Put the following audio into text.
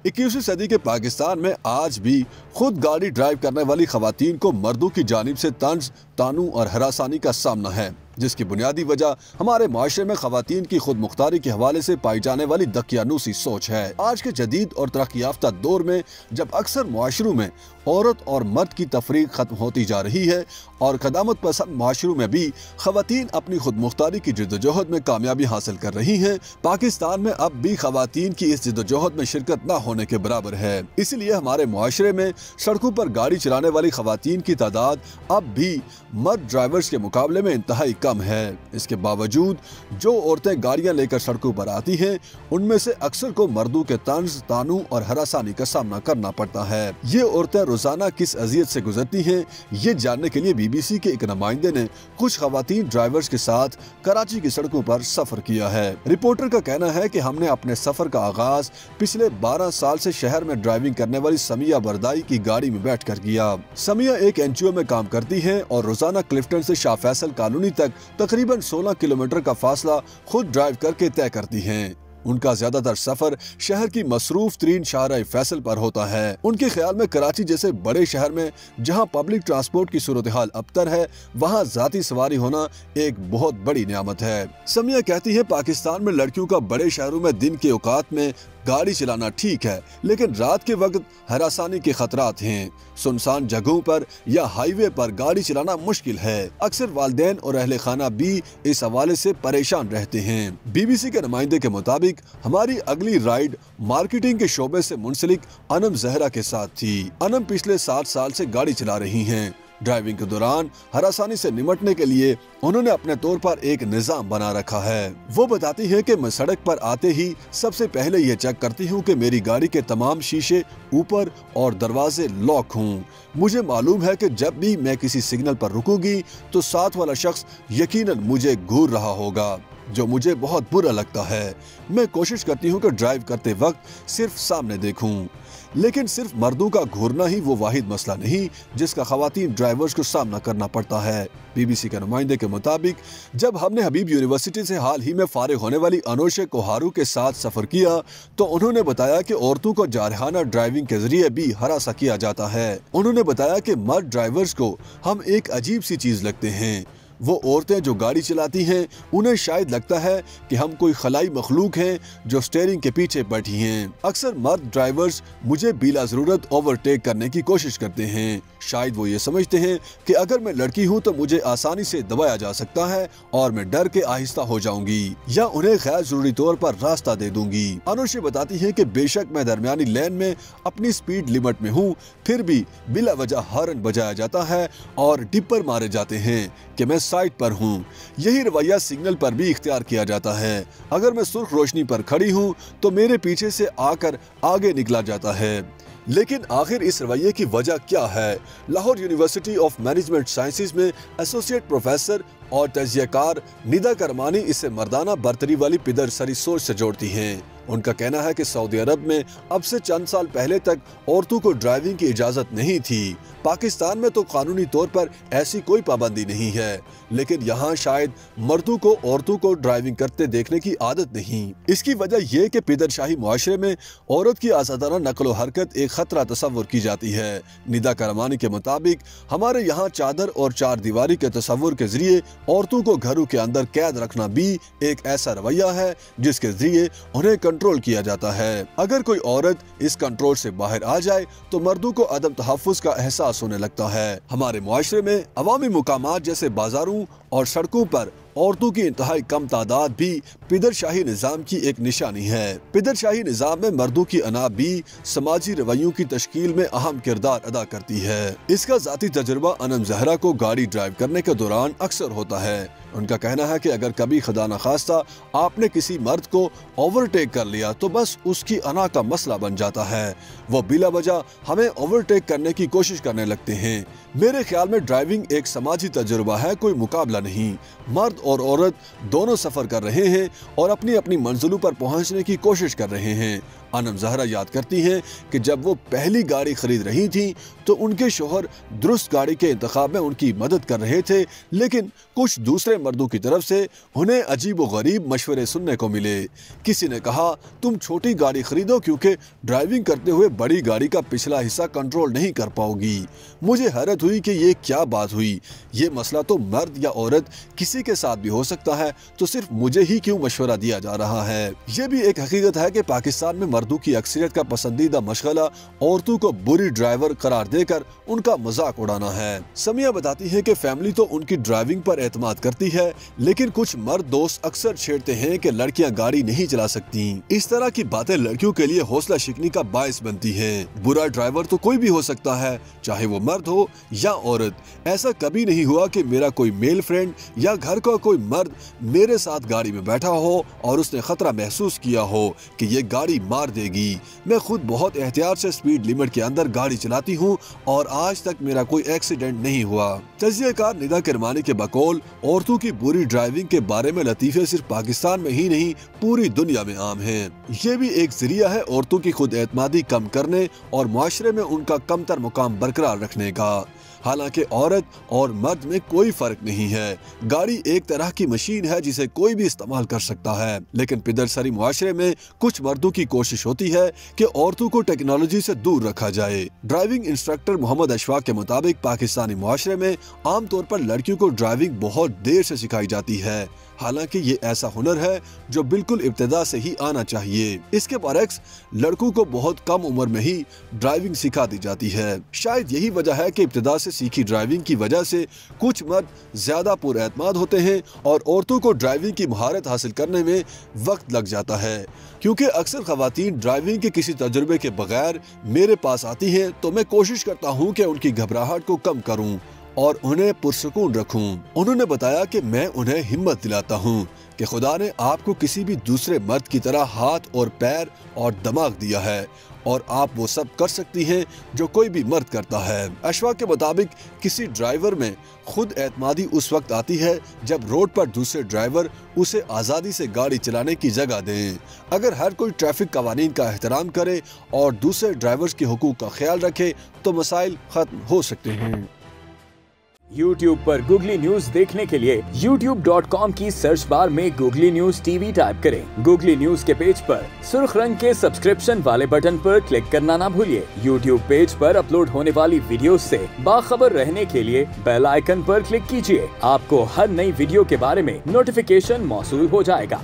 21वीं सदी के पाकिस्तान में आज भी खुद गाड़ी ड्राइव करने वाली खवातीन को मर्दों की जानिब से तंज, तानू और हरासानी का सामना है, जिसकी बुनियादी वजह हमारे माशरे में खवातीन की खुद मुख्तारी के हवाले से पाई जाने वाली दकियानूसी सोच है। आज के जदीद और तरक्की याफ्ता दौर में जब अक्सर माशरों में औरत और मर्द की तफरीक खत्म होती जा रही है और क़दामत पसंद माशरों में भी खवातीन अपनी खुद मुख्तारी की जद्दोजहद में कामयाबी हासिल कर रही हैं, पाकिस्तान में अब भी खवातीन की इस जद्दोजहद में शिरकत न होने के बराबर है। इसलिए हमारे माशरे में सड़कों पर गाड़ी चलाने वाली खवातीन की तादाद अब भी मर्द ड्राइवर्स के मुकाबले में इंतहाई कम है। इसके बावजूद जो औरतें गाड़ियां लेकर सड़कों पर आती हैं, उनमें से अक्सर को मर्दों के तंज, तानू और हरासानी का सामना करना पड़ता है। ये औरतें रोजाना किस अजियत से गुजरती हैं, ये जानने के लिए BBC के एक नुमाइंदे ने कुछ खवातीन ड्राइवर्स के साथ कराची की सड़कों पर सफर किया है। रिपोर्टर का कहना है कि हमने अपने सफर का आगाज पिछले 12 साल से शहर में ड्राइविंग करने वाली समिया बरदाई की गाड़ी में बैठकर किया। समिया एक NGO में काम करती है और रोजाना क्लिफ्टन से शाह फैसल कॉलोनी तक तकरीबन 16 किलोमीटर का फासला खुद ड्राइव करके तय करती हैं। उनका ज्यादातर सफर शहर की मसरूफ तरीन शाहराह फैसल पर होता है। उनके ख्याल में कराची जैसे बड़े शहर में जहां पब्लिक ट्रांसपोर्ट की सूरत हाल अबतर है, वहां जाती सवारी होना एक बहुत बड़ी नियामत है। समिया कहती है, पाकिस्तान में लड़कियों का बड़े शहरों में दिन के औकात में गाड़ी चलाना ठीक है, लेकिन रात के वक्त हरासानी के खतरात हैं। सुनसान जगहों पर या हाईवे पर गाड़ी चलाना मुश्किल है। अक्सर वालिदैन और अहले खाना भी इस हवाले से परेशान रहते हैं। BBC के नुमाइंदे के मुताबिक हमारी अगली राइड मार्केटिंग के शोबे से मुंसलिक अनम जहरा के साथ थी। अनम पिछले 7 साल से गाड़ी चला रही हैं। ड्राइविंग के दौरान हरासानी से निपटने के लिए उन्होंने अपने तौर पर एक निजाम बना रखा है। वो बताती है कि मैं सड़क पर आते ही सबसे पहले ये चेक करती हूँ कि मेरी गाड़ी के तमाम शीशे ऊपर और दरवाजे लॉक हों। मुझे मालूम है कि जब भी मैं किसी सिग्नल पर रुकूंगी तो साथ वाला शख्स यकीनन मुझे घूर रहा होगा, जो मुझे बहुत बुरा लगता है। मैं कोशिश करती हूँ कि ड्राइव करते वक्त सिर्फ सामने देखूं। लेकिन सिर्फ मर्दों का घूरना ही वो वाहिद मसला नहीं जिसका खवातीन ड्राइवर्स को सामना करना पड़ता है। BBC के नुमाइंदे के मुताबिक जब हमने हबीब यूनिवर्सिटी से हाल ही में फारिग होने वाली अनोशे कोहारू के साथ सफर किया तो उन्होंने बताया कि औरतों को जारहाना ड्राइविंग के जरिए भी हरासा किया जाता है। उन्होंने बताया कि मर्द ड्राइवर्स को हम एक अजीब सी चीज लगते हैं। वो औरतें जो गाड़ी चलाती हैं, उन्हें शायद लगता है कि हम कोई खलाई मखलूक हैं जो स्टीयरिंग के पीछे बैठी हैं। अक्सर मर्द ड्राइवर्स मुझे बिला जरूरत ओवरटेक करने की कोशिश करते हैं। शायद वो ये समझते हैं कि अगर मैं लड़की हूँ तो मुझे आसानी से दबाया जा सकता है और मैं डर के आहिस्ता हो जाऊंगी या उन्हें गैर जरूरी तौर पर रास्ता दे दूंगी। अनुषे बताती है कि बेशक मैं दरमियानी लेन में अपनी स्पीड लिमिट में हूँ, फिर भी बिला वजह हॉर्न बजाया जाता है और डिपर मारे जाते हैं कि मैं साइड पर हूँ। यही रवैया सिग्नल पर भी इख्तियार किया जाता है। अगर मैं सुर्ख रोशनी पर खड़ी हूँ तो मेरे पीछे से आकर आगे निकला जाता है। लेकिन आखिर इस रवैये की वजह क्या है? Lahore university of management sciences में एसोसिएट प्रोफेसर और तजियाकार निदा करमानी इसे मर्दाना बर्तरी वाली पिदरसरी सोच से जोड़ती हैं। उनका कहना है कि सऊदी अरब में अब से चंद साल पहले तक औरतों को ड्राइविंग की इजाजत नहीं थी। पाकिस्तान में तो कानूनी तौर पर ऐसी कोई पाबंदी नहीं है, लेकिन यहाँ शायद मर्दों को औरतों को ड्राइविंग करते देखने की आदत नहीं। इसकी वजह यह कि पिदरशाही मुआशरे में औरत की आज़ादाना नकलो हरकत एक खतरा तस्वुर की जाती है। निदा करमानी के मुताबिक हमारे यहाँ चादर और चार दीवारी के तस्वुर के जरिए औरतों को घरों के अंदर कैद रखना भी एक ऐसा रवैया है जिसके जरिए उन्हें कंट्रोल किया जाता है। अगर कोई औरत इस कंट्रोल से बाहर आ जाए तो मर्दों को अदम तहफ़्फ़ुज़ का एहसास होने लगता है। हमारे मुआशरे में अवामी मुकामात जैसे बाजारों और सड़कों पर औरतों की इंतहाई कम तादाद भी पिदरशाही निज़ाम की एक निशानी है। पिदरशाही निज़ाम में मर्दों की अना भी समाजी रवैयों की तश्कील में अहम किरदार अदा करती है। इसका ज़ाती तजुर्बा अनम जहरा को गाड़ी ड्राइव करने के दौरान अक्सर होता है। उनका कहना है कि अगर कभी खुदा न खास्ता आपने किसी मर्द को ओवरटेक कर लिया तो बस उसकी अना का मसला बन जाता है। वो बिला वजह हमें ओवरटेक करने की कोशिश करने लगते हैं। मेरे ख्याल में ड्राइविंग एक समाजी तजुर्बा है, कोई मुकाबला नहीं। मर्द और औरत दोनों सफर कर रहे हैं और अपनी अपनी मंजिलों पर पहुंचने की कोशिश कर रहे हैं। अनम जहरा याद करती हैं कि जब वो पहली गाड़ी खरीद रही थी तो उनके शोहर दुरुस्त गाड़ी के इंतखाब में उनकी मदद कर रहे थे, लेकिन कुछ दूसरे मर्दों की तरफ से उन्हें अजीब व गरीब मशवरे सुनने को मिले। किसी ने कहा, तुम छोटी गाड़ी खरीदो क्योंकि ड्राइविंग करते हुए बड़ी गाड़ी का पिछला हिस्सा कंट्रोल नहीं कर पाओगी। मुझे हैरत हुई कि ये क्या बात हुई, ये मसला तो मर्द या औरत किसी के साथ भी हो सकता है, तो सिर्फ मुझे ही क्यों मशवरा दिया जा रहा है। ये भी एक हकीकत है कि पाकिस्तान में मर्दों की अक्सरियत का पसंदीदा मशगला औरतों को बुरी ड्राइवर करार देकर उनका मजाक उड़ाना है। समिया बताती है कि फैमिली तो उनकी ड्राइविंग पर एतमाद करती है, लेकिन कुछ मर्द दोस्त अक्सर छेड़ते हैं कि लड़कियां गाड़ी नहीं चला सकती। इस तरह की बातें लड़कियों के लिए हौसला शिकनी का बायस बनती हैं। बुरा ड्राइवर तो कोई भी हो सकता है, चाहे वो मर्द हो या औरत। ऐसा कभी नहीं हुआ कि मेरा कोई मेल फ्रेंड या घर का कोई मर्द मेरे साथ गाड़ी में बैठा हो और उसने खतरा महसूस किया हो कि ये गाड़ी मार देगी। मैं खुद बहुत एहतियात से स्पीड लिमिट के अंदर गाड़ी चलाती हूँ और आज तक मेरा कोई एक्सीडेंट नहीं हुआ। तजियाकार निदा किरमानी के बकौल औरतों की बुरी ड्राइविंग के बारे में लतीफे सिर्फ पाकिस्तान में ही नहीं पूरी दुनिया में आम हैं। ये भी एक जरिया है औरतों की खुद एतमादी कम करने और मुआशरे में उनका कमतर मुकाम बरकरार रखने का। हालांकि औरत और मर्द में कोई फर्क नहीं है। गाड़ी एक तरह की मशीन है जिसे कोई भी इस्तेमाल कर सकता है, लेकिन पिदरसरी मुआशरे में कुछ मर्दों की कोशिश होती है कि औरतों को टेक्नोलॉजी से दूर रखा जाए। ड्राइविंग इंस्ट्रक्टर मोहम्मद अशफाक के मुताबिक पाकिस्तानी मुआशरे में आमतौर पर लड़कियों को ड्राइविंग बहुत देर से सिखाई जाती है, हालांकि ये ऐसा हुनर है जो बिल्कुल इब्तिदा से ही आना चाहिए। इसके बरक्स लड़कों को बहुत कम उम्र में ही ड्राइविंग सिखा दी जाती है। शायद यही वजह है कि इब्तिदा से सीखी ड्राइविंग की वजह से कुछ मर्द ज्यादा पुरएतमाद होते हैं और औरतों को ड्राइविंग की महारत हासिल करने में वक्त लग जाता है। क्योंकि अक्सर खवातीन ड्राइविंग के किसी तजुर्बे के बगैर मेरे पास आती हैं, तो मैं कोशिश करता हूँ कि उनकी घबराहट को कम करूँ और उन्हें पुरसुकून रखूं। उन्होंने बताया कि मैं उन्हें हिम्मत दिलाता हूं कि खुदा ने आपको किसी भी दूसरे मर्द की तरह हाथ और पैर और दिमाग दिया है और आप वो सब कर सकती हैं जो कोई भी मर्द करता है। अशफाक के मुताबिक किसी ड्राइवर में खुद एतमादी उस वक्त आती है जब रोड पर दूसरे ड्राइवर उसे आज़ादी से गाड़ी चलाने की जगह दें। अगर हर कोई ट्रैफिक कवानीन का एहतराम करे और दूसरे ड्राइवर्स के हुकूक का ख्याल रखे तो मसाइल खत्म हो सकते हैं। YouTube पर गूगली न्यूज देखने के लिए youtube.com की सर्च बार में गूगली न्यूज टीवी टाइप करें। गूगली न्यूज के पेज पर सुर्ख रंग के सब्सक्रिप्शन वाले बटन पर क्लिक करना ना भूलिए। YouTube पेज पर अपलोड होने वाली वीडियोस से बाखबर रहने के लिए बेल आइकन पर क्लिक कीजिए। आपको हर नई वीडियो के बारे में नोटिफिकेशन मौसूल हो जाएगा।